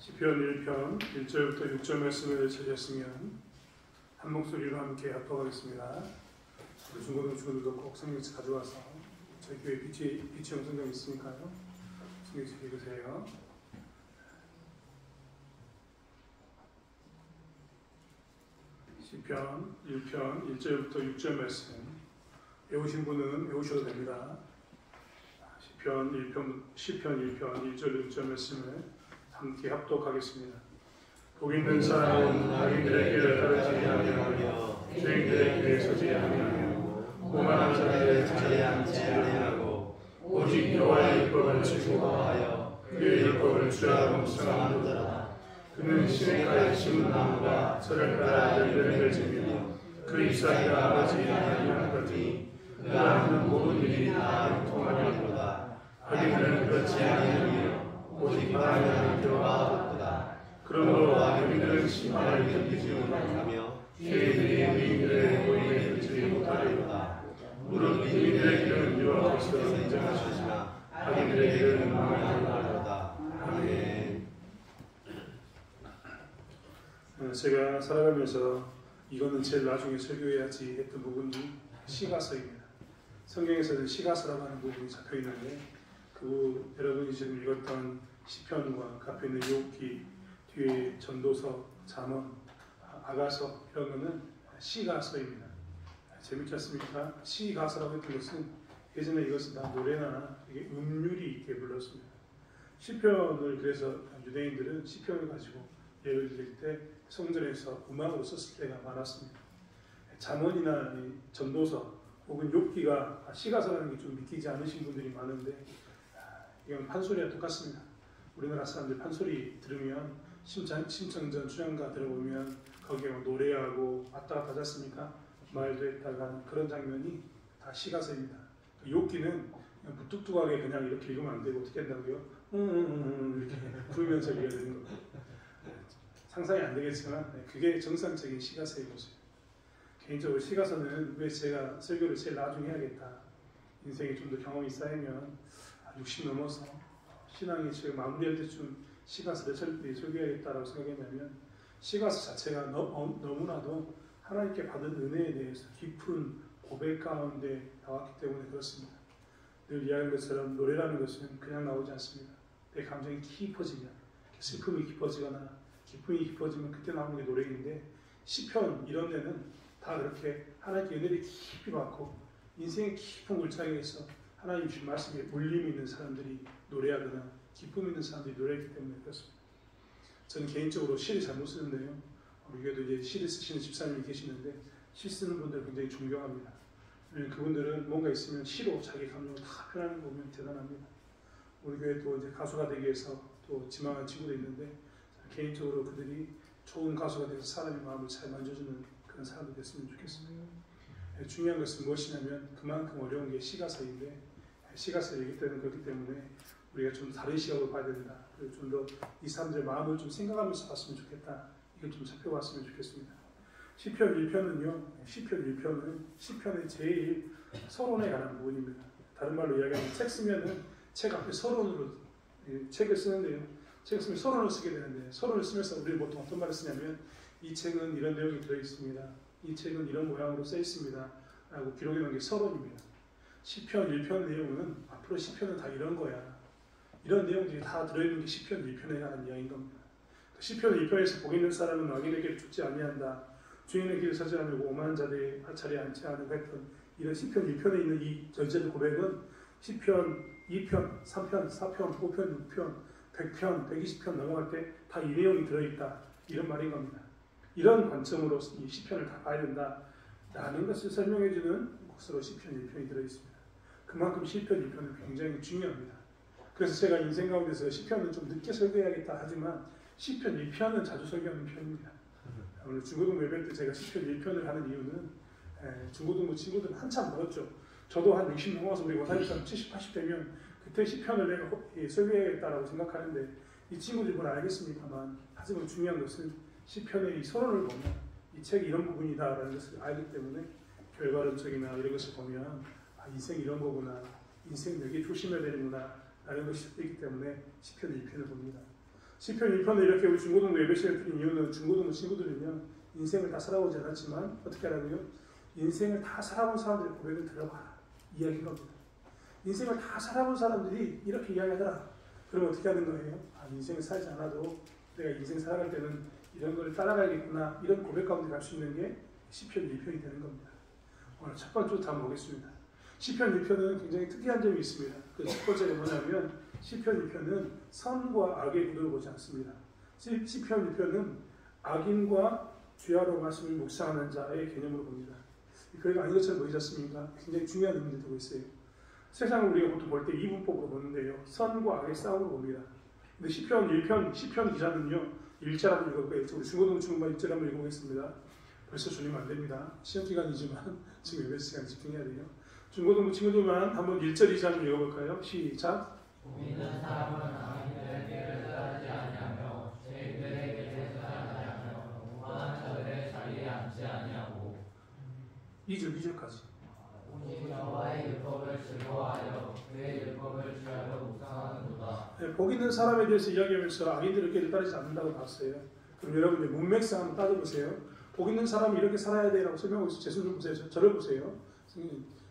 시편 1편 1절부터 6절 말씀을 찾았으면 한 목소리로 함께 합독하겠습니다. 중고등들도 꼭 성경책 가져와서 저희 교회 비치형 성경 있으니까요. 성경책 읽으세요. 시편 1편 1절부터 6절 말씀 외우신 분은 외우셔도 됩니다. 시편 1편 1절 6절 말씀을 함께 합독하겠습니다. 복 있는 사람은 악인들의 길을 따르지 아니하며 죄인들의 길에 서지 아니하며 오만한 자들의 자리에 앉지 아니하고 오직 여호와의 율법을 즐거워하여 그의 율법을 주야로 묵상하노라. 그는 시냇가에 심은 나무가 저를 따라 열매를 맺으며 그 잎사귀가 마르지 아니하는 것이 그가 하는 모든 일이 다 통하리로다. 악인들은 그렇지 아니하며 오직 바라는 여호와로다. 그러므로 악인들은 심판을 견디지 못하며 죄인들이 의인들의 모임에 들지 못하리로다. 무릇 의인들의 길은 여호와께서 인정하시나 악인들의 길은 망하리로다. 아멘. 제가 살아가면서 이거는 제일 나중에 설교해야지 했던 부분이 시가서입니다. 성경에서는 시가서라고 하는 부분이 잡혀 있는데 여러분이 지금 읽었던 시편과 그 앞에 있는 욥기, 뒤에 전도서, 잠언, 아가서 이런 거는 시가서입니다. 재밌지 않습니까? 시가서라고 했던 것은 예전에 이것은 다 노래나 이게 음률이 있게 불렀습니다. 시편을 그래서 유대인들은 시편을 가지고 예를 드릴 때 성전에서 음악으로 썼을 때가 많았습니다. 잠언이나 전도서 혹은 욥기가 시가서라는 게 좀 믿기지 않으신 분들이 많은데 이건 판소리와 똑같습니다. 우리나라 사람들 판소리 들으면 심청전 수양가 들어보면 거기에 노래하고 왔다 갔다 하지 않습니까? 말도 했다가 그런 장면이 다 시가서입니다. 욥기는 무뚝뚝하게 그냥 이렇게 읽으면 안 되고 어떻게 한다고요? 이렇게 부르면서 읽어야 되는 겁니다. 상상이 안 되겠지만 그게 정상적인 시가서의 모습. 개인적으로 시가서는 왜 제가 설교를 제일 나중에 해야겠다. 인생에 좀 더 경험이 쌓이면 60 넘어서 신앙이 지금 마무리할 때쯤 시가서를 설교해야겠다라고 생각했냐면 시가서 자체가 너무나도 하나님께 받은 은혜에 대해서 깊은 고백 가운데 나왔기 때문에 그렇습니다. 늘 이야기한 것처럼 노래라는 것은 그냥 나오지 않습니다. 내 감정이 깊어지면 슬픔이 깊어지거나 기쁨이 깊어지면 그때 나오는 게 노래인데 시편 이런 데는 다 그렇게 하나님께 은혜를 깊이 받고 인생의 깊은 골짜기에서 하나님 주신 말씀에 울림이 있는 사람들이 노래하거나 기쁨 있는 사람들이 노래했기 때문에 그렇습니다. 저는 개인적으로 시를 잘 못 쓰는데요. 우리 교회도 이제 시를 쓰시는 집사님이 계시는데 시 쓰는 분들 굉장히 존경합니다. 그분들은 뭔가 있으면 시로 자기 감정을 다 표현하는 거 보면 대단합니다. 우리 교회 또 이제 가수가 되기 위해서 또 지망한 친구도 있는데 개인적으로 그들이 좋은 가수가 돼서 사람의 마음을 잘 만져주는 그런 사람이 됐으면 좋겠습니다. 중요한 것은 무엇이냐면 그만큼 어려운 게 시가서인데 시가서 얘기 때는 그렇기 때문에 우리가 좀 다른 시각으로 봐야 된다. 그리고 좀 더 이 사람들의 마음을 좀 생각하면서 봤으면 좋겠다. 이걸 좀 살펴봤으면 좋겠습니다. 시편 1편은요. 시편의 제일 서론에 관한 부분입니다. 다른 말로 이야기하면 책 쓰면은 책 앞에 서론으로 책을 쓰는데요. 책을 쓰면 서론을 쓰게 되는데 서론을 쓰면서 우리는 보통 어떤 말을 쓰냐면 이 책은 이런 내용이 들어있습니다. 이 책은 이런 모양으로 써 있습니다. 라고 기록해 놓은 게 서론입니다. 시편 1편 내용은 앞으로 시편은 다 이런 거야. 이런 내용들이 다 들어있는 게 시편 1편에 관한 이야기인 겁니다. 시편 1편에서 복 있는 사람은 악인에게 죽지 아니한다. 주인의 길을 서지 않으고 오만한 자들의 자리에 앉지 않으고 했던 이런 시편 1편에 있는 이 전체적 고백은 시편 2편, 3편, 4편, 5편, 6편, 100편, 120편 넘어갈 때 다 이 내용이 들어있다. 이런 말인 겁니다. 이런 관점으로 이 시편을 다 봐야 된다라는 것을 설명해주는 것으로 시편 1편이 들어있습니다. 그만큼 시편 1편은 굉장히 중요합니다. 그래서 제가 인생 가운데서 시편은 좀 늦게 설교해야겠다 하지만 시편 1편은 자주 설교하는 편입니다. 오늘 중고등부 예배 때 제가 시편 1편을 하는 이유는 중고등부 친구들은 한참 멀었죠. 저도 한 60 넘어서 우리 원사님처럼 70, 80 되면 그때 시편을 내가 설교해야겠다라고 생각하는데 이 친구들이 뭘 알겠습니까만 하지만 중요한 것은 시편의 이 서론을 보면 이 책이 이런 부분이다라는 것을 알기 때문에 결과론적이나 이런 것을 보면 인생이 이런 거구나, 인생 여기에 조심해야 되는구나 라는 것이 있기 때문에 시편 1편을 봅니다. 시편 1편에 이렇게 우리 중고등부 예배 시간을 드린 이유는 중고등부 친구들은요, 인생을 다 살아보지 않았지만 어떻게 하라고요? 인생을 다 살아본 사람들의 고백을 들어봐라, 이야기인 겁니다. 인생을 다 살아본 사람들이 이렇게 이야기하더라. 그럼 어떻게 하는 거예요? 아, 인생을 살지 않아도 내가 인생 살아갈 때는 이런 걸 따라가야겠구나, 이런 고백 가운데 갈 수 있는 게 시편 1편이 되는 겁니다. 오늘 첫 번째부터 한번 보겠습니다. 시편 1편은 굉장히 특이한 점이 있습니다. 그 첫 번째가 뭐냐면 시편 1편은 선과 악의 구도를 보지 않습니다. 시편 1편은 악인과 죄하로 말씀을 묵상하는 자의 개념으로 봅니다. 그게 아닌 것처럼 보이지 않습니까? 굉장히 중요한 의미를 두고 있어요. 세상을 우리가 보통 볼 때 이분법으로 보는데요, 선과 악의 싸움으로 봅니다. 근데 시편 1편, 시편 기자는요, 1절 한번 읽어볼까요? 우리 중고등 친구만 1절 한번 읽어보겠습니다. 벌써 주님 안 됩니다. 시험 기간이지만 지금 예배 시간에 집중해야 돼요. 중고등부 친구들만 한번 1절 2절 한번 읽어볼까요? 시작. 믿는 사람은 악인들의 길을 따르지 아니하며 죄인들의 길을 따르지 아니하며 무관한 자들의 자리에 앉지 아니하고 2절까지. 오직 여호와의 율법을 즐거워하여 그의 율법을 주야로 묵상하는도다. 네, 복 있는 사람에 대해서 이야기하면서 악인들의 길을 따르지 않는다고 봤어요. 그럼 여러분 이제 문맥상 한번 따져보세요. 복 있는 사람이 이렇게 살아야 돼라고 설명하고 있어요. 제 손 좀 보세요. 저를 보세요.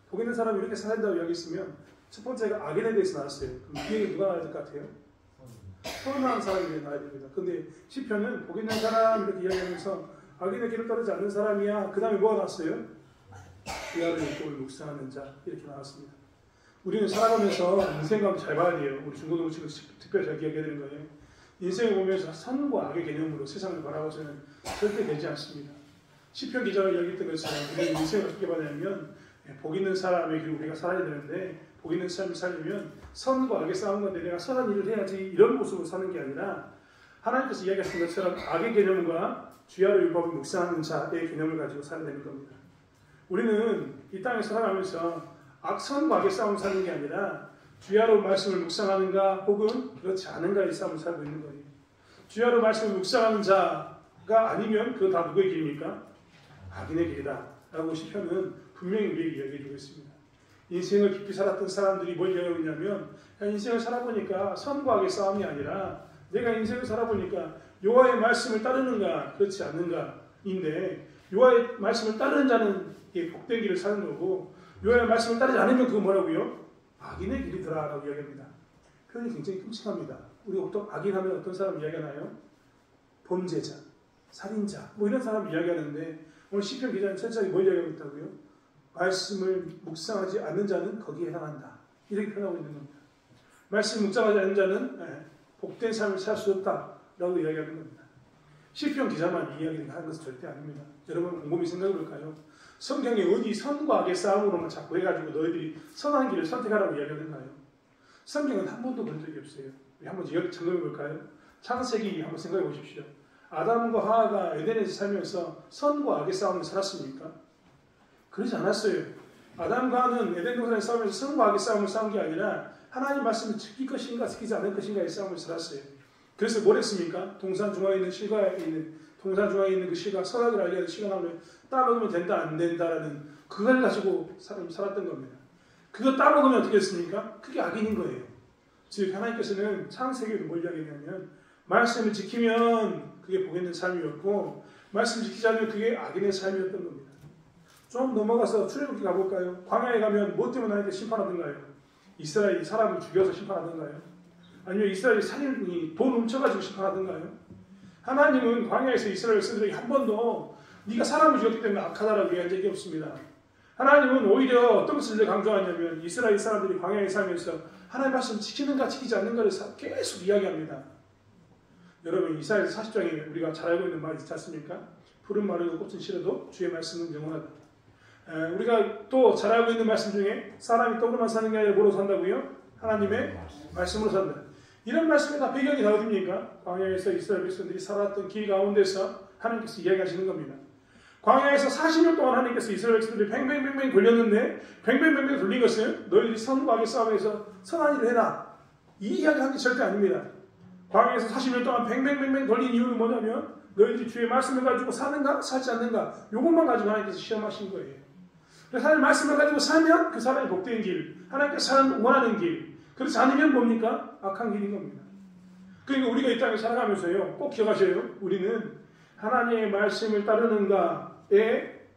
복 있는 사람이 이렇게 살아야 된다고 이야기했으면 첫 번째가 악인에 대해서 나왔어요. 그럼 뒤에 누가 나와야 될 것 같아요? 선한 사람이 나와야 됩니다. 근데 시편은 복 있는 사람 이렇게 이야기하면서 악인의 길을 따르지 않는 사람이야. 그 다음에 뭐가 나왔어요? 주야로 율법을 묵상하는 자, 이렇게 나왔습니다. 우리는 살아가면서 인생 가운데 잘 봐야 돼요. 우리 중고등부 친구 특별히 잘 기억해야 되는 거예요. 인생을 보면서 선과 악의 개념으로 세상을 바라보서는 절대 되지 않습니다. 시편 기자가 이야기했던 것처럼 우리는 인생을 어떻게 봐냐면 복 있는 사람의 길을 우리가 살아야 되는데, 복 있는 삶을 살려면 선과 악의 싸움 가운데 내가 선한 일을 해야지, 이런 모습으로 사는 게 아니라 하나님께서 이야기하신 것처럼 악의 개념과 주야로 율법을 묵상하는 자의 개념을 가지고 살아야 되는 겁니다. 우리는 이 땅에 살아가면서 선과 악의 싸움을 사는 게 아니라 주야로 말씀을 묵상하는가 혹은 그렇지 않은가의 싸움을 살고 있는 거예요. 주야로 말씀을 묵상하는 자가 아니면 그거 다 누구의 길입니까? 악인의 길이다 라고 시편은 분명히 우리에게 이야기해 주고 있습니다. 인생을 깊이 살았던 사람들이 뭘 이야기하고 있냐면, 인생을 살아보니까 선과 악의 싸움이 아니라 내가 인생을 살아보니까 여호와의 말씀을 따르는가 그렇지 않는가인데, 여호와의 말씀을 따르는 자는 복된 길을 사는 거고, 여호와의 말씀을 따르지 않으면 그건 뭐라고요? 악인의 길이더라 라고 이야기합니다. 표현이 굉장히 끔찍합니다. 우리가 보통 악인 하면 어떤 사람 이야기하나요? 범죄자, 살인자 뭐 이런 사람 이야기하는데, 오늘 시편 기자는 철저하게 뭘 이야기하고 있다고요? 말씀을 묵상하지 않는 자는 거기에 해당한다, 이렇게 표현하고 있는 겁니다. 말씀을 묵상하지 않는 자는 복된 삶을 살 수 없다라고 이야기하는 겁니다. 시편 기자만 이 이야기를 하는 것은 절대 아닙니다. 여러분 곰곰이 생각해 볼까요? 성경에 어디 선과 악의 싸움으로만 자꾸 해가지고 너희들이 선한 길을 선택하라고 이야기하는가요? 성경은 한 번도 본 적이 없어요. 우리 한번 점검해 볼까요? 창세기 한번 생각해 보십시오. 아담과 하와가 에덴에서 살면서 선과 악의 싸움을 살았습니까? 그러지 않았어요. 아담과 하와는 에덴 동산에 싸우면서 선과 악의 싸움을 싸운 게 아니라 하나님 말씀을 지킬 것인가 지키지 않을 것인가의 싸움을 살았어요. 그래서 뭘 했습니까? 동산 중앙에 있는 그 실과 선악을 알게 하는 실과 나오면 따먹으면 된다 안 된다라는 그걸 가지고 살았던 겁니다. 그거 따먹으면 어떻게 했습니까? 그게 악인인 거예요. 즉 하나님께서는 창세기를 뭘 이야기하냐면, 말씀을 지키면 그게 복 있는 삶이었고, 말씀을 지키지 않으면 그게 악인의 삶이었던 겁니다. 좀 넘어가서 출애굽기 가볼까요? 광야에 가면 뭐 때문에 하나님께 심판하던가요? 이스라엘이 사람을 죽여서 심판하던가요? 아니면 이스라엘이 살인이 돈 훔쳐가지고 심판하던가요? 하나님은 광야에서 이스라엘 백성들에게 한 번도 네가 사람을 죽였기 때문에 악하다라고 얘기한 적이 없습니다. 하나님은 오히려 어떤 것을 강조하냐면, 이스라엘 사람들이 광야에 살면서 하나님 말씀 지키는가 지키지 않는가를 계속 이야기합니다. 여러분 이사야서 40장에 우리가 잘 알고 있는 말이 있지 않습니까? 푸른 마르고 꽃은 시려도 주의 말씀은 영원하다. 우리가 또 잘 알고 있는 말씀 중에 사람이 떡으로만 사는 게 아니라 뭐로 산다고요? 하나님의 말씀으로 산다. 이런 말씀에 다 배경이 다 어디입니까? 광야에서 이스라엘 백성들이 살았던 길 가운데서 하나님께서 이야기하시는 겁니다. 광야에서 40년 동안 하나님께서 이스라엘 백성들이 뱅뱅뱅뱅 돌렸는데, 뱅뱅뱅뱅 돌린 것은 너희들이 선과 악의 싸움에서 선한 일을 해라, 이 이야기 한 게 절대 아닙니다. 광야에서 40년 동안 뱅뱅뱅뱅 돌린 이유는 뭐냐면, 너희들이 주의 말씀을 가지고 사는가 살지 않는가, 이것만 가지고 하나님께서 시험하신 거예요. 그래서 하나님 말씀을 가지고 살면 그 사람이 복된 길, 하나님께서 원하는 길, 그렇지 않으면 뭡니까? 악한 길인 겁니다. 그러니까 우리가 이 땅에 살아가면서요, 꼭 기억하셔요. 우리는 하나님의 말씀을 따르는가에,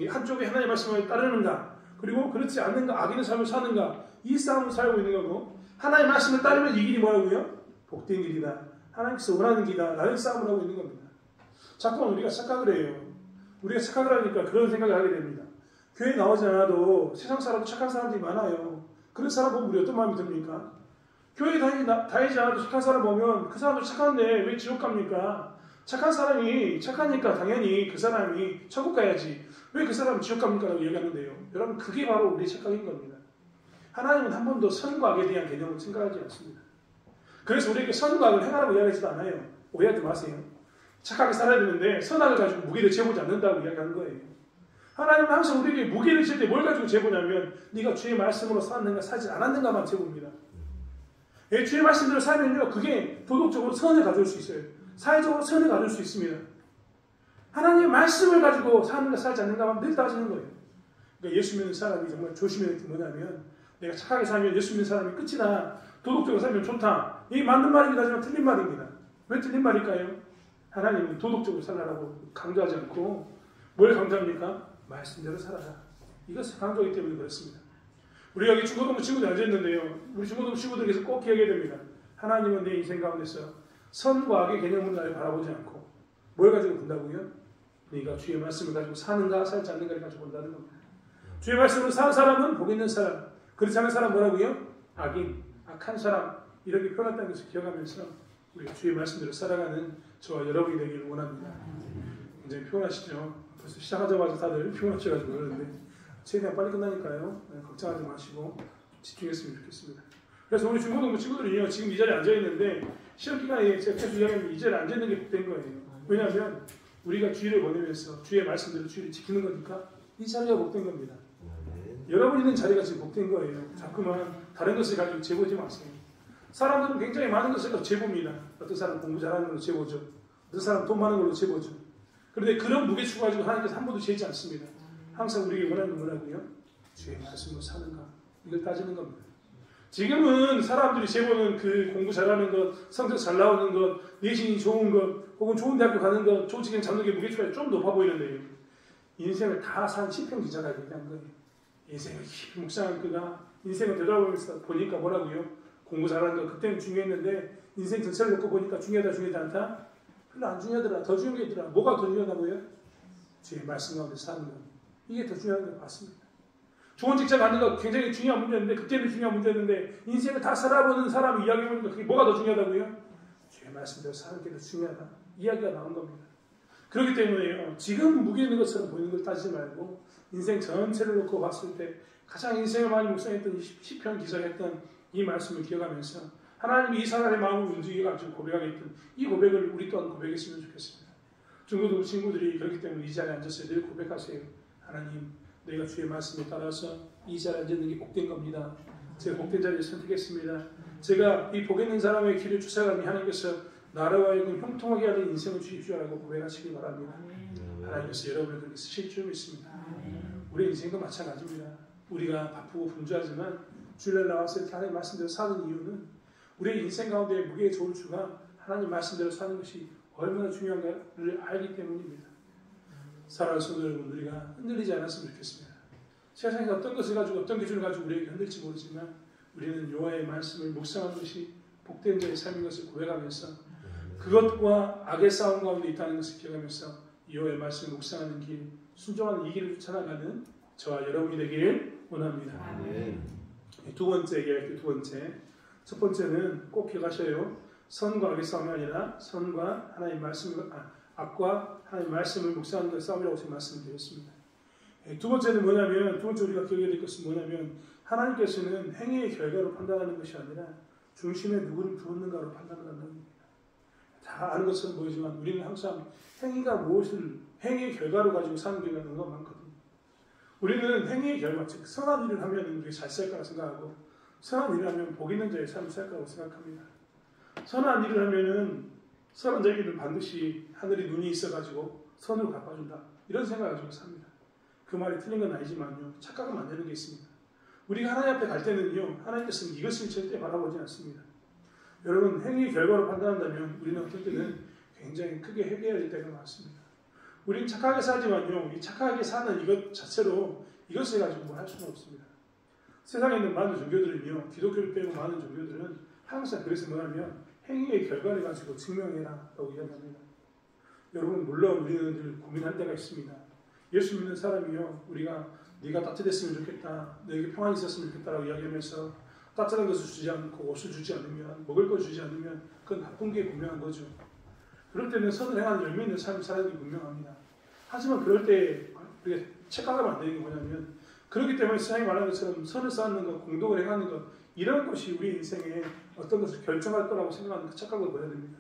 한쪽에 하나님의 말씀을 따르는가, 그리고 그렇지 않는가, 악인의 삶을 사는가, 이 싸움을 살고 있는 거고, 하나님의 말씀을 따르면 이 길이 뭐라고요? 복된 길이다. 하나님께서 원하는 길이다. 라는 싸움을 하고 있는 겁니다. 자꾸만 우리가 착각을 해요. 우리가 착각을 하니까 그런 생각을 하게 됩니다. 교회에 나오지 않아도 세상 사람도 착한 사람들이 많아요. 그런 사람 보면 우리 어떤 마음이 듭니까? 교회에 다니지 않아도 착한 사람 보면 그 사람도 착한데 왜 지옥 갑니까? 착한 사람이 착하니까 당연히 그 사람이 천국 가야지. 왜 그 사람은 지옥 갑니까? 라고 얘기하는데요. 여러분, 그게 바로 우리의 착각인 겁니다. 하나님은 한 번도 선과 악에 대한 개념을 생각하지 않습니다. 그래서 우리에게 선과 악을 행하라고 이야기하지도 않아요. 오해하지 마세요. 착하게 살아야 되는데 선악을 가지고 무게를 재보지 않는다고 이야기하는 거예요. 하나님은 항상 우리에게 무게를 질 때 뭘 가지고 재보냐면 네가 주의 말씀으로 살았는가 살지 않았는가만 재봅니다. 주의 말씀대로 살면요, 그게 도덕적으로 선을 가져올 수 있어요. 사회적으로 선을 가져올 수 있습니다. 하나님의 말씀을 가지고 사는가 살지 않는가만 늘 따지는 거예요. 그러니까 예수 믿는 사람이 정말 조심해야 될 게 뭐냐면, 내가 착하게 살면 예수 믿는 사람이 끝이나 도덕적으로 살면 좋다. 이게 맞는 말이긴 하지만 틀린 말입니다. 왜 틀린 말일까요? 하나님은 도덕적으로 살아라고 강조하지 않고 뭘 강조합니까? 말씀대로 살아라. 이것을 강조하기 때문에 그렇습니다. 우리 여기 중고등부 친구들 앉아있는데요. 우리 중고등부 친구들에게서 꼭 기억해야 됩니다. 하나님은 내 인생 가운데서 선과 악의 개념을 나를 바라보지 않고 뭘 가지고 본다고요? 네가 주의 말씀을 가지고 사는가 살지 않는가를 가지고 본다는 겁니다. 주의 말씀으로 사는 사람은 복 있는 사람, 그렇지 않은 사람 뭐라고요? 악인, 악한 사람, 이렇게 표현했다는 것을 기억하면서 우리가 주의 말씀대로 살아가는 저와 여러분이 되기를 원합니다. 굉장히 피곤하시죠? 벌써 시작하자마자 다들 피곤하셔가지고 그러는데 최대한 빨리 끝나니까요. 걱정하지 마시고 집중했으면 좋겠습니다. 그래서 우리 중고등부 친구들이요, 지금 이 자리에 앉아있는데 시험 기간에 제가 계속 이야기하면 이 자리에 앉아있는 게 복된 거예요. 왜냐하면 우리가 주의를 보내면서 주의 말씀대로 주의를 지키는 거니까 이 자리가 복된 겁니다. 여러분이 있는 자리가 지금 복된 거예요. 자꾸만 다른 것을 가지고 재보지 마세요. 사람들은 굉장히 많은 것을 가지고 재봅니다. 어떤 사람 공부 잘하는 걸로 재보죠. 어떤 사람 돈 많은 걸로 재보죠. 그런데 그런 무게추 가지고 하나님께서 한 번도 재지 않습니다. 항상 우리에게 원하는 건 뭐라고요? 주의 말씀으로 사는가? 이걸 따지는 겁니다. 지금은 사람들이 재보는 그 공부 잘하는 것, 성적 잘 나오는 것, 내신이 좋은 것, 혹은 좋은 대학교 가는 것, 좋은 직장 잡는 게 무게추가 좀 높아 보이는데요. 인생을 다 산 시편 기자가 얘기한 거예요. 인생을 깊이 묵상한 그가 인생을 되돌아보면서 보니까 뭐라고요? 공부 잘하는 거 그때는 중요했는데 인생 전체를 놓고 보니까 중요하다 중요하지 않다? 별로 안 중요하더라. 더 중요한 게 있더라. 뭐가 더 중요하다고요? 주의 말씀 가운데 사는 것. 이게 더 중요한 것 같습니다. 좋은 직장 가는 거 굉장히 중요한 문제였는데, 그때는 중요한 문제였는데 인생을 다 살아보는 사람이 이야기해보니까 그게 뭐가 더 중요하다고요? 주의 말씀대로 사는 게 더 중요하다. 이야기가 나온 겁니다. 그렇기 때문에요, 지금 무게 있는 것처럼 보이는 걸 따지지 말고 인생 전체를 놓고 봤을 때 가장 인생을 많이 묵상했던 시편 기자가 했던 이 말씀을 기억하면서 하나님이 이 사람의 마음을 움직여가지고 고백하겠던 이 고백을 우리 또한 고백했으면 좋겠습니다. 중고등부 친구들이 그렇기 때문에 이 자리에 앉아서 늘 고백하세요. 하나님, 내가 주의 말씀에 따라서 이 자리에 앉는 게 복된 겁니다. 제가 복된 자리를 선택했습니다. 제가 이 복 있는 사람의 길을 쫓아가니 하나님께서 나라와 하여금 형통하게 하는 인생을 주십시오라고 고백하시기 바랍니다. 하나님께서 여러분을 그렇게 쓰실 줄 믿습니다. 우리 인생도 마찬가지입니다. 우리가 바쁘고 분주하지만 주일날 나와서 이렇게 하나님 말씀대로 사는 이유는 우리의 인생 가운데 무게에 좋을 수가 하나님 말씀대로 사는 것이 얼마나 중요한가를 알기 때문입니다. 사랑하는 성도 여러분, 우리가 흔들리지 않았으면 좋겠습니다. 세상에 어떤 것을 가지고 어떤 기준을 가지고 우리에게 흔들지 모르지만 우리는 여호와의 말씀을 묵상하는 것이 복된 자의 삶인 것을 고백하면서 그것과 악의 싸움 가운데 있다는 것을 기억하면서 여호와의 말씀을 묵상하는 길, 순종하는 이 길을 쫓아나가는 저와 여러분이 되기를 원합니다. 두 번째 얘기할 때 두 번째, 첫 번째는 꼭 기억하셔요. 선과 악의 싸움이 아니라 선과 하나님 말씀을 악과 하나님 말씀을 묵상하는 것 싸움이라고 제가 말씀드렸습니다. 두 번째는 뭐냐면, 두 번째 우리가 기억해야 될 것은 뭐냐면 하나님께서는 행위의 결과로 판단하는 것이 아니라 중심에 누구를 두었는가로 판단한다는 겁니다. 다 아는 것처럼 보이지만 우리는 항상 행위가 무엇을 행위의 결과로 가지고 사는 경우가 너무 많거든요. 우리는 행위의 결과, 즉 선한 일을 하면 우리가 잘 살 거라고 생각하고 선한 일을 하면 복 있는 자의 삶을 살 거라고 생각합니다. 선한 일을 하면은 선한 자에게는 반드시 하늘이 눈이 있어가지고 선으로 갚아준다. 이런 생각을 가지고 삽니다. 그 말이 틀린 건 아니지만요. 착각을 만드는 게 있습니다. 우리가 하나님 앞에 갈 때는요. 하나님께서는 이것을 절대 바라보지 않습니다. 여러분 행위 결과로 판단한다면 우리는 어떨 때는 굉장히 크게 회개해야 될 때가 많습니다. 우리는 착하게 살지만요. 이 착하게 사는 이것 자체로 이것을 가지고 뭘 할 수는 없습니다. 세상에 있는 많은 종교들은요. 기독교를 빼고 많은 종교들은 항상 그래서 뭐냐면 행위의 결과를 가지고 증명해라 라고 이야기합니다. 여러분 물론 우리는 늘 고민할 때가 있습니다. 예수 믿는 사람이요. 우리가 네가 따뜻했으면 좋겠다. 너에게 평안이 있었으면 좋겠다라고 이야기하면서 따뜻한 것을 주지 않고 옷을 주지 않으면 먹을 걸 주지 않으면 그건 나쁜 게 분명한 거죠. 그럴 때는 선을 행하는 열매 있는 삶을 살아야 되기 분명합니다. 하지만 그럴 때 우리가 착각하면 안 되는 게 뭐냐면 그렇기 때문에 세상이 말하는 것처럼 선을 쌓는 것, 공덕을 행하는 것 이런 것이 우리 인생에 어떤 것을 결정할 거라고 생각하는 그 착각을 버려야 됩니다.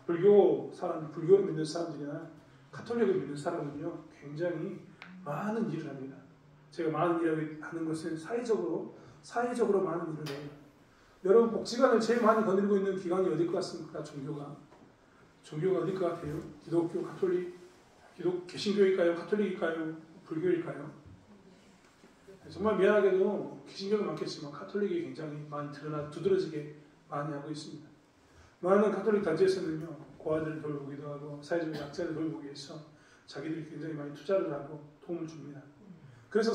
불교를 믿는 사람들이나 가톨릭을 믿는 사람은요 굉장히 많은 일을 합니다. 제가 많은 일을 하는 것은 사회적으로 많은 일을 해요. 여러분 복지관을 제일 많이 거느리고 있는 기관이 어딜 것 같습니까? 종교가 어딜 것 같아요? 기독교, 가톨릭, 개신교일까요? 가톨릭일까요? 불교일까요? 정말 미안하게도 개신교도 많겠지만 가톨릭이 굉장히 많이 두드러지게 많이 하고 있습니다. 많은 가톨릭 단체에서는요 고아들을 돌보기도 하고 사회적인 약자를 돌보기 위해서 자기들이 굉장히 많이 투자를 하고 도움을 줍니다. 그래서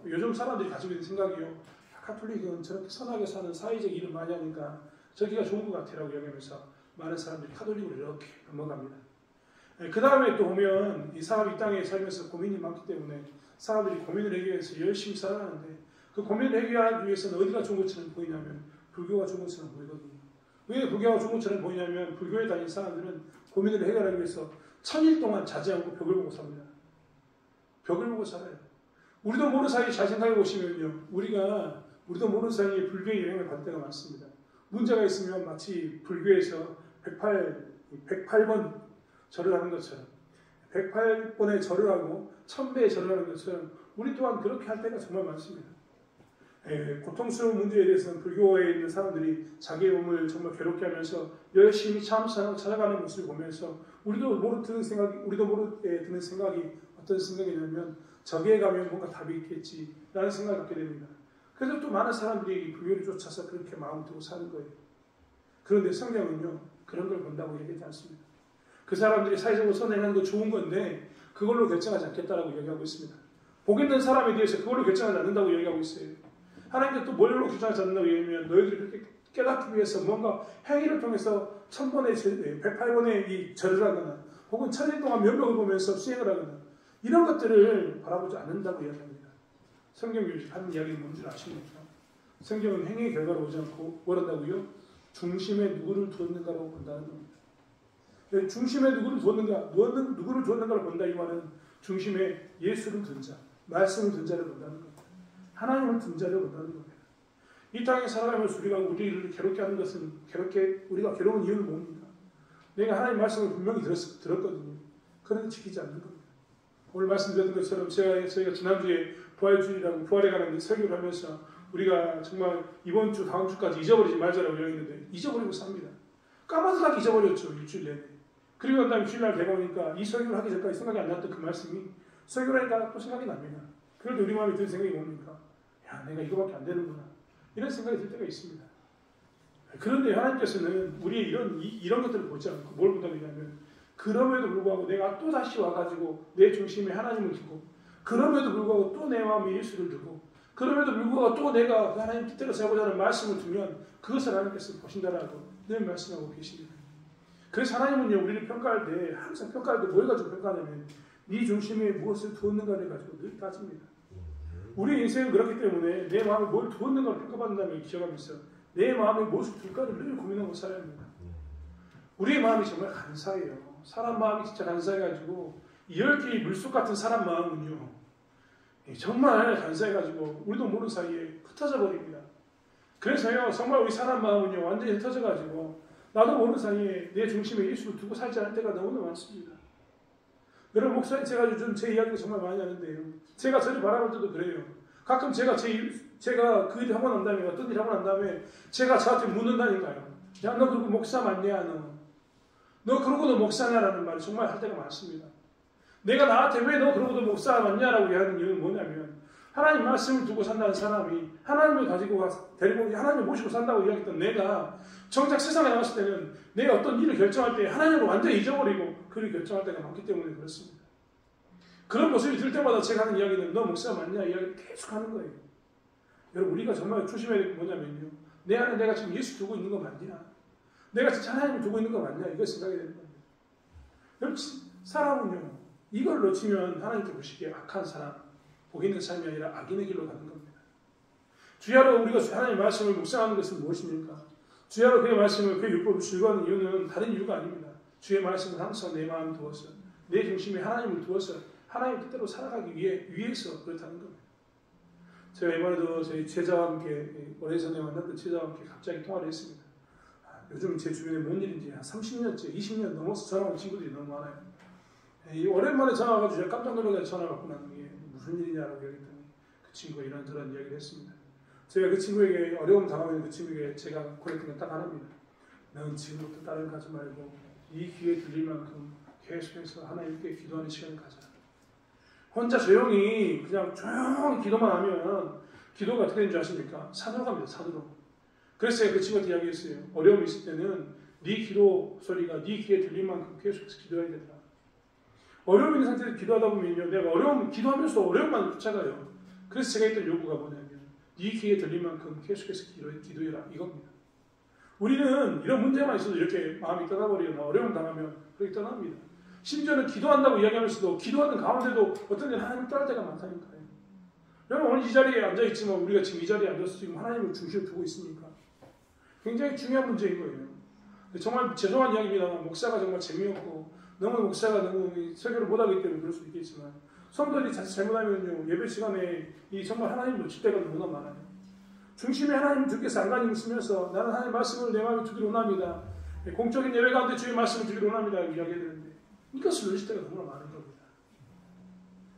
요즘 사람들이 가지고 있는 생각이요. 가톨릭은 저렇게 선하게 사는 사회적 일을 많이 하니까 저기가 좋은 것 같아라고 이야기하면서 많은 사람들이 가톨릭으로 이렇게 넘어갑니다. 그 다음에 또 보면 이 사람이 이 땅에 살면서 고민이 많기 때문에 사람들이 고민을 해결해서 열심히 살아가는데 그 고민을 해결하기 위해서는 어디가 좋은 것처럼 보이냐면 불교가 좋은 것처럼 보이거든요. 왜 불교가 좋은 것처럼 보이냐면 불교에 다니는 사람들은 고민을 해결하기 위해서 1000일 동안 자지 않고 벽을 보고 삽니다. 벽을 보고 살아요. 우리도 모르는 사이에 잘 생각해 보시면요. 우리도 모르는 사이에 불교의 영향을 받을 때가 많습니다. 문제가 있으면 마치 불교에서 108번 절을 하는 것처럼 108번의 절을 하고 1000배의 절을 하는 것처럼 우리 또한 그렇게 할 때가 정말 많습니다. 고통스러운 문제에 대해서는 불교에 있는 사람들이 자기의 몸을 정말 괴롭게 하면서 열심히 찾아가는 모습을 보면서 우리도 모르게 드는 생각이 어떤 생각이냐면 저기에 가면 뭔가 답이 있겠지라는 생각을 갖게 됩니다. 그래서 또 많은 사람들이 불교를 쫓아서 그렇게 마음을 두고 사는 거예요. 그런데 성경은요 그런 걸 본다고 얘기하지 않습니다. 그 사람들이 사회적으로 선행하는 거 좋은 건데 그걸로 결정하지 않겠다라고 얘기하고 있습니다. 복 있는 사람에 대해서 그걸로 결정하지 않는다고 얘기하고 있어요. 하나님께 또 뭘로 결정하지 않는다고 얘기하면 너희들이 그렇게 깨닫기 위해서 뭔가 행위를 통해서 108번의 이 절을 하거나 혹은 1000일 동안 면목을 보면서 수행을 하거나 이런 것들을 바라보지 않는다고 이야기합니다. 성경이 하는 이야기는 뭔지 아십니까? 성경은 행위의 결과로 오지 않고 뭘 한다고요? 중심에 누구를 두었는가로 본다는 겁니다. 중심에 누구를 두었는가를 본다 이 말은 중심에 예수를 둔 자, 말씀을 둔 자를 본다는 겁니다. 하나님을 둔 자를 본다는 겁니다. 이 땅에 살아가면서 우리를 괴롭게 하는 것은 우리가 괴로운 이유는 뭡니까? 내가 하나님 말씀을 분명히 들었거든요. 그런데 지키지 않는 겁니다. 오늘 말씀드렸던 것처럼 저희가 지난주에 부활주일이라고 부활에 관한 설교를 하면서 우리가 정말 이번 주 다음 주까지 잊어버리지 말자라고 이야기했는데 잊어버리고 삽니다. 까마득하게 잊어버렸죠. 일주일 내내. 그리고 난 다음에 주일날 되보니까 이 설교를 하기 전까지 생각이 안 났던 그 말씀이 설교를 하니까 또 생각이 납니다. 그럴 때 우리 마음에 드는 생각이 뭡니까? 야, 내가 이거밖에 안 되는구나. 이런 생각이 들 때가 있습니다. 그런데 하나님께서는 우리의 이런 것들을 보지 않고 뭘 본다고 하냐면 그럼에도 불구하고 내가 또 다시 와가지고 내 중심에 하나님을 두고 그럼에도 불구하고 또 내 마음에 예수를 두고 그럼에도 불구하고 또 내가 하나님 뜻대로 살고자 하는 말씀을 두면 그것을 하나님께서 보신다라고 늘 말씀하고 계십니다. 그래서 하나님은요 우리를 평가할 때 항상 평가할 때 뭘 가지고 평가하냐면 네 중심에 무엇을 두었는가를 가지고 늘 따집니다. 우리 인생은 그렇기 때문에 내 마음에 뭘 두었는가를 평가받는다는 걸 기억하면서 내 마음에 무엇을 둘까를 늘 고민하고 살아야 합니다. 우리의 마음이 정말 간사해요. 사람 마음이 진짜 간사해가지고 10개의 물속 같은 사람 마음은요 정말 간사해가지고 우리도 모르는 사이에 흩어져 버립니다. 그래서요 정말 우리 사람 마음은요 완전히 흩어져가지고 나도 모르는 사이에 내 중심에 예수를 두고 살지 않을 때가 너무나 많습니다. 여러분 목사님 제가 요즘 제 이야기를 정말 많이 하는데요. 제가 저를 바라볼 때도 그래요. 가끔 제가 그 일 하고 난 다음에 어떤 일 하고 난 다음에 제가 저한테 묻는다니까요. 야 너 그러고 목사 맞냐 너 그러고도 목사냐라는 말을 정말 할 때가 많습니다. 내가 나한테 왜 너 그러고도 목사 맞냐라고 하는 이유는 뭐냐면 하나님 말씀을 두고 산다는 사람이 하나님을 가지고 데리고 하나님을 모시고 산다고 이야기했던 내가 정작 세상에 나갔을 때는 내가 어떤 일을 결정할 때 하나님을 완전히 잊어버리고 그를 결정할 때가 많기 때문에 그렇습니다. 그런 모습이 들 때마다 제가 하는 이야기는 너 목사가 맞냐 이야기를 계속 하는 거예요. 여러분 우리가 정말 조심해야 될 게 뭐냐면요. 내 안에 내가 지금 예수 두고 있는 거 맞냐? 내가 진짜 하나님을 두고 있는 거 맞냐? 이거 생각해야 되는 겁니다. 여러분 사람은요. 이걸 놓치면 하나님께 보시기에 악한 사람, 복 있는 삶이 아니라 악인의 길로 가는 겁니다. 주야로 우리가 하나님의 말씀을 묵상하는 것은 무엇입니까? 주야로 그의 말씀을 그의 율법을 즐거워하는 이유는 다른 이유가 아닙니다. 주의 말씀은 항상 내 마음을 두어서 내 중심에 하나님을 두어서 하나님 뜻대로 살아가기 위해서 그렇다는 겁니다. 제가 이번에도 저희 제자와 함께 오래전에 만났던 제자와 함께 갑자기 통화를 했습니다. 요즘 제 주변에 뭔 일인지 한 30년째, 20년 넘어서 전화 온 친구들이 너무 많아요. 오랜만에 전화 와가지고 제가 깜짝 놀라서 전화 받고 나는 게 무슨 일이냐라고 얘기했더니 그 친구가 이런저런 이야기를 했습니다. 제가 그 친구에게 어려움 당하면 그 친구에게 제가 고랬던 건 딱 하나입니다. 너는 지금부터 다른 거 하지 말고 이 귀에 들릴 만큼 계속해서 하나님께 기도하는 시간을 가져. 혼자 조용히 그냥 조용히 기도만 하면 기도가 어떻게 되는 줄 아십니까? 산으로 갑니다. 산으로. 그래서 제가 그 친구한테 이야기했어요. 어려움이 있을 때는 네 기도 소리가 네 귀에 들릴 만큼 계속해서 기도해야 된다. 어려움 있는 상태에서 기도하다 보면요. 내가 기도하면서도 어려움만 쫓아가요. 그래서 제가 했던 요구가 뭐냐면 네 귀에 들릴 만큼 계속해서 기도해라. 이겁니다. 우리는 이런 문제만 있어도 이렇게 마음이 떠나버리거나 어려움 당하면 그렇게 떠납니다. 심지어는 기도한다고 이야기하면서도 기도하는 가운데도 어떤 때는 하나님 떠날 때가 많다니까요. 여러분 오늘 이 자리에 앉아있지만 우리가 지금 이 자리에 앉아서 지금 하나님을 중심에 두고 있습니까? 굉장히 중요한 문제인 거예요. 정말 죄송한 이야기입니다만 목사가 정말 재미없고 너무 목사가 너무 설교를 못하기 때문에 그럴 수도 있겠지만 성도들이 자칫 잘못하면요 예배 시간에 정말 하나님 놓칠 때가 너무나 많아요. 중심에 하나님 주께서 안간힘을 쓰면서 나는 하나님 말씀을 내 마음에 두기로 원합니다. 공적인 예배 가운데 주의 말씀을 두기로 원합니다. 이야기해야 되는데 이것을 놓칠 때가 너무나 많은 겁니다.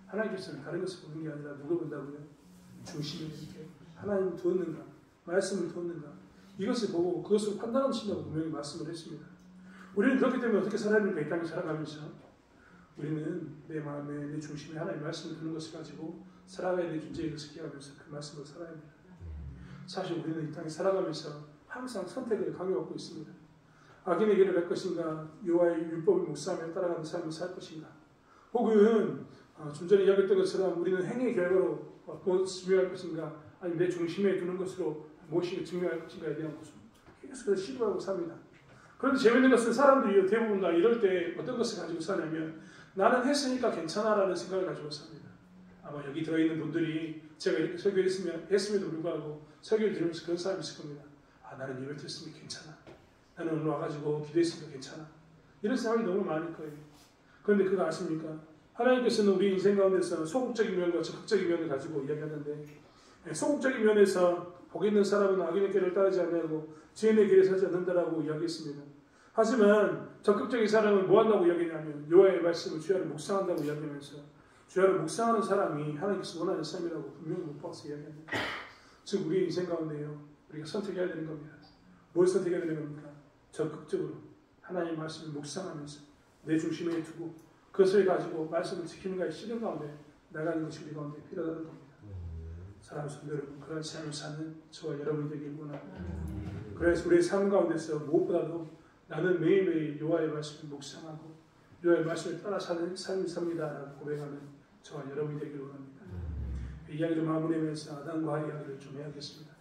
하나님께서는 다른 것을 보는 게 아니라 누가 본다고요? 중심에 이렇게 하나님을 두었는가 말씀을 두었는가 이것을 보고 그것을 판단하신다고 분명히 말씀을 했습니다. 우리는 그렇기 때문에 어떻게 살아야 됩니까? 이 땅에 살아가면서 우리는 내 마음에 내 중심에 하나님의 말씀을 두는 것을 가지고 살아가야 될 존재의 것을 기억하면서 그 말씀을 살아야 합니다. 사실 우리는 이 땅에 살아가면서 항상 선택을 강요받고 있습니다. 악인의 길을 갈 것인가 여호와의 율법을 묵상하며 따라가는 삶을 살 것인가 혹은 좀 전에 이야기했던 것처럼 우리는 행위의 결과로 증명할 것인가 아니면 내 중심에 두는 것으로 무엇이 증명할 것인가에 대한 것을 계속해서 시도하고 삽니다. 그런데 재밌는 것은 사람들이 대부분 다 이럴 때 어떤 것을 가지고 사냐면 나는 했으니까 괜찮아라는 생각을 가지고 삽니다. 아마 여기 들어있는 분들이 제가 이렇게 설교했음에도 불구하고 설교를 들으면서 그런 사람이 있을 겁니다. 나는 예배 드렸으니까 괜찮아. 나는 오늘 와가지고 기도했으니까 괜찮아. 이런 생각이 너무 많을 거예요. 그런데 그거 아십니까? 하나님께서는 우리 인생 가운데서 소극적인 면과 적극적인 면을 가지고 이야기하는데 소극적인 면에서 복 있는 사람은 악인의 길을 따르지 않냐고 죄인의 길에 서지 않는다라고 이야기했습니다. 하지만 적극적인 사람은 뭐 한다고 이야기하냐면 여호와의 말씀을 주야로 묵상한다고 이야기하면서 주야로 묵상하는 사람이 하나님께서 원하는 삶이라고 분명히 못 박아서 이야기합니다. 즉 우리의 인생 가운데요. 우리가 선택해야 되는 겁니다. 뭘 선택해야 되는 겁니까? 적극적으로 하나님의 말씀을 묵상하면서 내 중심에 두고 그것을 가지고 말씀을 지키는 것이 실현 가운데 나가는 것이 우리 가운데 필요하다는 겁니다. 사랑하는 성도 여러분, 그런 삶을 사는 저와 여러분이 되길 원합니다. 그래서 우리의 삶 가운데서 무엇보다도 나는 매일매일 여호와의 말씀을 묵상하고 여호와의 말씀을 따라 사는 삶을 삽니다라고 고백하는 저와 여러분이 되길 원합니다. 이 이야기를 마무리하면서 아담과 하와 이야기를 좀 해야겠습니다.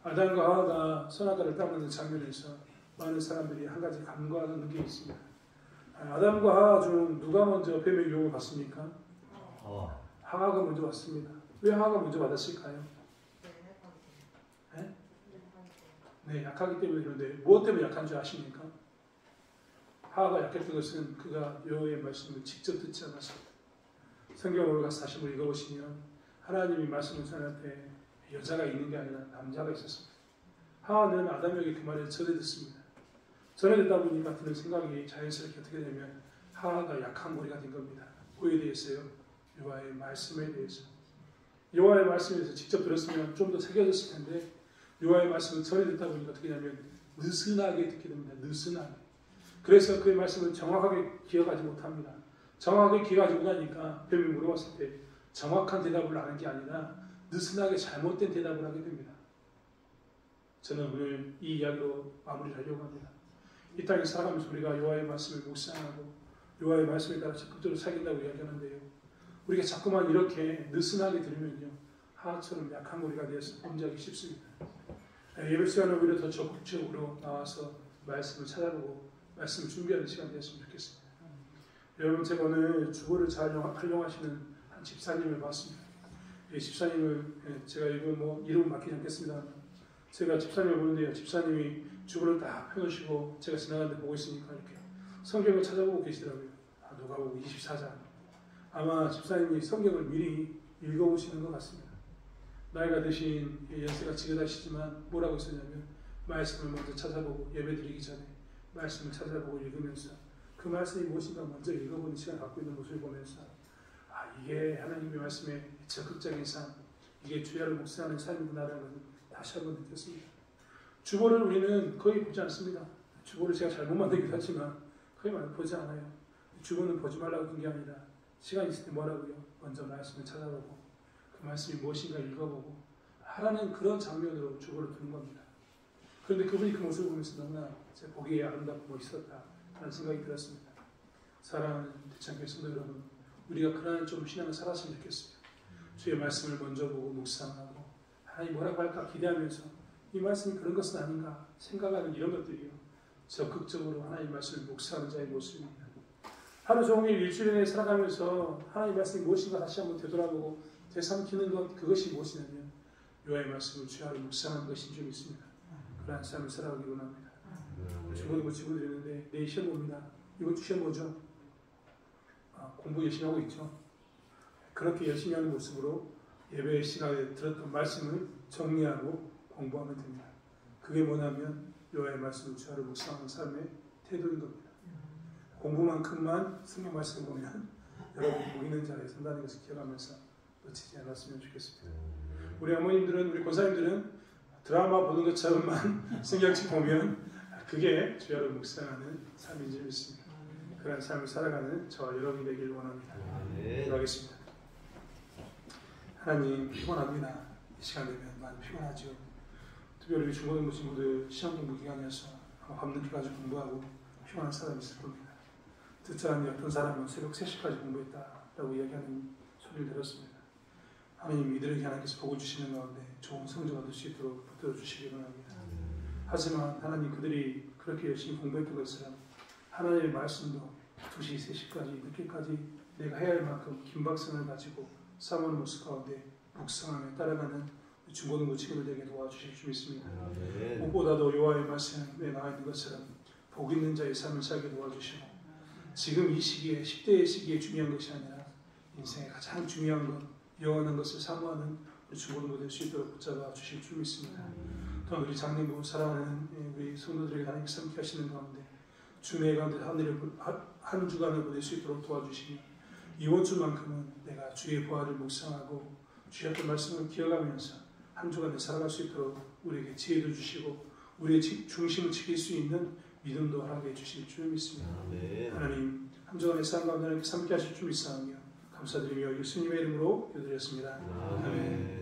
아담과 하와가 선악과를 따먹는 장면에서 많은 사람들이 한 가지 간과하는 게 있습니다. 아담과 하와 중 누가 먼저 뱀의 유혹을 받습니까? 하와가 먼저 받습니다. 왜 하와가 먼저 받았을까요? 네, 약하기 때문에. 그런데 무엇 때문에 약한 줄 아십니까? 하와가 약했던 것은 그가 여호와의 말씀을 직접 듣지 않았습니다. 성경으로 가서 다시 한번 읽어보시면 하나님이 말씀을 전할 때 여자가 있는 게 아니라 남자가 있었습니다. 하와는 아담에게 그 말을 전해 듣습니다. 전해 듣다 보니까 드는 생각이 자연스럽게 어떻게 되면 하와가 약한 고리가 된 겁니다. 뭐에 대해서요? 여호와의 말씀에 대해서. 여호와의 말씀에서 직접 들었으면 좀 더 새겨졌을 텐데 여호와의 말씀을 전해 듣다 보니까 어떻게 되냐면 느슨하게 듣게 됩니다. 느슨하게. 그래서 그의 말씀을 정확하게 기억하지 못합니다. 정확하게 기억하지 못하니까 뱀이 물어봤을 때 정확한 대답을 하는 게 아니라 느슨하게 잘못된 대답을 하게 됩니다. 저는 오늘 이 이야기로 마무리를 하려고 합니다. 이 땅에 살아가면서 우리가 여호와의 말씀을 묵상하고 여호와의 말씀에 따라 적극적으로 살긴다고 이야기하는데요. 우리가 자꾸만 이렇게 느슨하게 들으면요, 하하처럼 약한 고리가 되어서 범죄하기 쉽습니다. 예배 시간은 오히려 더 적극적으로 나와서 말씀을 찾아보고 말씀을 준비하는 시간 되었으면 좋겠습니다. 여러분, 제가 오늘 주보를 잘 활용하시는 한 집사님을 봤습니다. 이 집사님을 제가 이거 이름은 맡기지 않겠습니다. 제가 집사님을 보는데요, 집사님이 주보를 딱 펴놓으시고 제가 지나가는데 보고 있으니까 이렇게 성경을 찾아보고 계시더라고요. 누가복음 24장. 아마 집사님이 성경을 미리 읽어보시는 것 같습니다. 나이가 드신 연세가 지긋하시지만 뭐라고 썼냐면 말씀을 먼저 찾아보고 예배드리기 전에 말씀을 찾아보고 읽으면서 그 말씀이 무엇인가 먼저 읽어보는 시간을 갖고 있는 모습을 보면서 이게 하나님의 말씀의 적극적인 삶, 이게 주야를 묵상하는 삶이구나라는 것을 다시 한번 느꼈습니다. 주보를 우리는 거의 보지 않습니다. 주보를 제가 잘못 만들기도 하지만 거의 보지 않아요. 주보는 보지 말라고 한 게 아니라 시간 있을 때 뭐라고요? 먼저 말씀을 찾아보고 그 말씀이 무엇인가 읽어보고 하라는 그런 장면으로 주보를 두는 겁니다. 그런데 그분이 그 모습을 보면서 너무나 제 보기에 아름답고 멋있었다 하는 생각이 들었습니다. 사랑하는 대창교회 성도 여러분, 우리가 그러한 좀 신앙을 살았으면 좋겠어요. 주의 말씀을 먼저 보고 묵상하고 하나님 뭐라고 할까 기대하면서 이 말씀이 그런 것은 아닌가 생각하는 이런 것들이요, 적극적으로 하나님 말씀을 묵상하는 자의 모습입니다. 하루 종일 일주일 내내 살아가면서 하나님 말씀이 무엇인가 다시 한번 되돌아보고 되삼키는 것, 그것이 무엇이냐면 여호와의 말씀을 주야로 묵상하는 것인 줄 믿습니다. 그러한 삶을 살아가기 원합니다. 주보도 친구들이 내일 시험 봅니다. 이번 주 시험 뭐죠? 공부 열심히 하고 있죠. 그렇게 열심히 하는 모습으로 예배 시간에 들었던 말씀을 정리하고 공부하면 됩니다. 그게 뭐냐면 여호와의 말씀을 주야로 묵상하는 삶의 태도인 겁니다. 공부만큼만 성경 말씀을 보면 여러분이 보이는 자리에 선다는 것을 기억하면서 놓치지 않았으면 좋겠습니다. 우리 어머님들은, 우리 권사님들은 드라마 보는 것처럼만 성경책 보면 그게 주야로 묵상하는 삶인 줄 믿습니다. 그런 삶을 살아가는 저와 여러분이 되길 원합니다. 기도하겠습니다. 하나님, 피곤합니다. 이 시간 되면 많이 피곤하죠. 특별히 우리 중고등부 친구들 시험 공부 기간이어서 밤늦게까지 공부하고 피곤한 사람이 있을 겁니다. 듣자니 어떤 사람은 새벽 3시까지 공부했다라고 이야기하는 소리를 들었습니다. 하나님, 이들에게 하나님께서 복을 주시는 가운데 좋은 성적 얻을 수 있도록 붙들어 주시기 바랍니다. 하지만 하나님, 그들이 그렇게 열심히 공부했던 것처럼 하나님의 말씀도 2시, 3시까지 늦게까지 내가 해야 할 만큼 긴박성을 가지고 싸우는 모습 가운데 묵상하며 따라가는 중고등부 친구들에게 도와주실 줄 믿습니다. 무엇보다도 여호와의 말씀에 나와 있는 것처럼 복 있는 자의 삶을 살게 도와주시고 지금 이 시기에 10대의 시기에 중요한 것이 아니라 인생의 가장 중요한 것, 영원한 것을 사모하는 중고등부 될 수 있도록 붙잡아 주실 줄 믿습니다. 또한 우리 장님부 사랑하는 우리 성도들에게 하나님께서 함께 하시는 가운데 주의 가운데 한 주간을 보낼 수 있도록 도와주시며 이번 주만큼은 내가 주의 보화를 묵상하고 주셨던 말씀을 기억하면서 한 주간을 살아갈 수 있도록 우리에게 지혜도 주시고 우리의 중심을 지킬 수 있는 믿음도 하게 해주실 줄 믿습니다. 하나님, 한 주간의 삶 가운데 하나님께서 함께 하실 줄 믿사오며 감사드리며 예수님의 이름으로 기도드렸습니다. 아멘.